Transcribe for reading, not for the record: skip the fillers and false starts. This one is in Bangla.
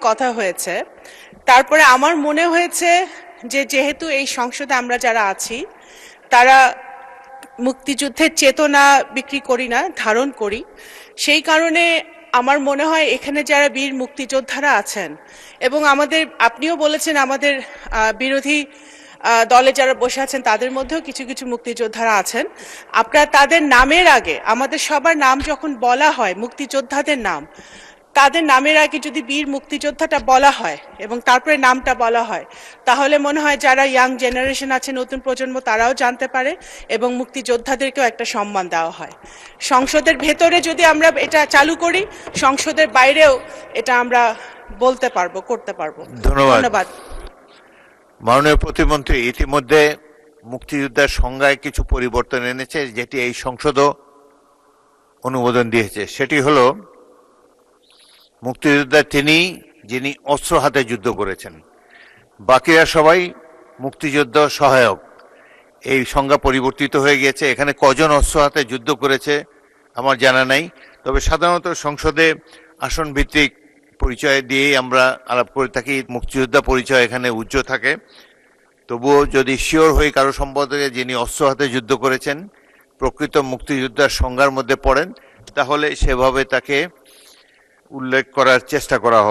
কথা হয়েছে, তারপরে আমার মনে হয়েছে যে যেহেতু এই সংসদে আমরা যারা আছি তারা মুক্তিযুদ্ধের চেতনা বিক্রি করি না, ধারণ করি, সেই কারণে আমার মনে হয় এখানে যারা বীর মুক্তিযোদ্ধারা আছেন এবং আমাদের, আপনিও বলেছেন আমাদের বিরোধী দলে যারা বসে আছেন তাদের মধ্যেও কিছু কিছু মুক্তিযোদ্ধারা আছেন, আপনারা তাদের নামের আগে, আমাদের সবার নাম যখন বলা হয়, মুক্তিযোদ্ধাদের নাম, তাদের নামের আগে যদি বীর মুক্তিযোদ্ধাটা বলা হয় এবং তারপরে নামটা বলা হয়, তাহলে মনে হয় যারা ইয়াং জেনারেশন আছে, নতুন প্রজন্ম, তারাও জানতে পারে এবং মুক্তিযোদ্ধাদেরকেও একটা সম্মান দেওয়া হয়। সংসদের ভেতরে যদি আমরা এটা চালু করি, সংসদের বাইরেও এটা আমরা বলতে পারবো, করতে পারবো। ধন্যবাদ। মাননীয় প্রতিমন্ত্রী ইতিমধ্যে মুক্তিযোদ্ধার সংজ্ঞায় কিছু পরিবর্তন এনেছে, যেটি এই সংসদও অনুমোদন দিয়েছে। সেটি হলো মুক্তিযোদ্ধা তিনি যিনি অস্ত্র হাতে যুদ্ধ করেছেন, বাকিরা সবাই মুক্তিযুদ্ধ সহায়ক। এই সংজ্ঞা পরিবর্তিত হয়ে গেছে। এখানে কজন অস্ত্র হাতে যুদ্ধ করেছে আমার জানা নাই, তবে সাধারণত সংসদে আসন ভিত্তিক পরিচয় দিয়েই আমরা আলাপ করে থাকি, মুক্তিযোদ্ধা পরিচয় এখানে উজ্জ্বল থাকে। তবুও যদি শিওর হই কারো সম্পর্কে যিনি অস্ত্র হাতে যুদ্ধ করেছেন, প্রকৃত মুক্তিযোদ্ধার সংজ্ঞার মধ্যে পড়েন, তাহলে সেভাবে তাকে উল্লেখ করার চেষ্টা করা হবে।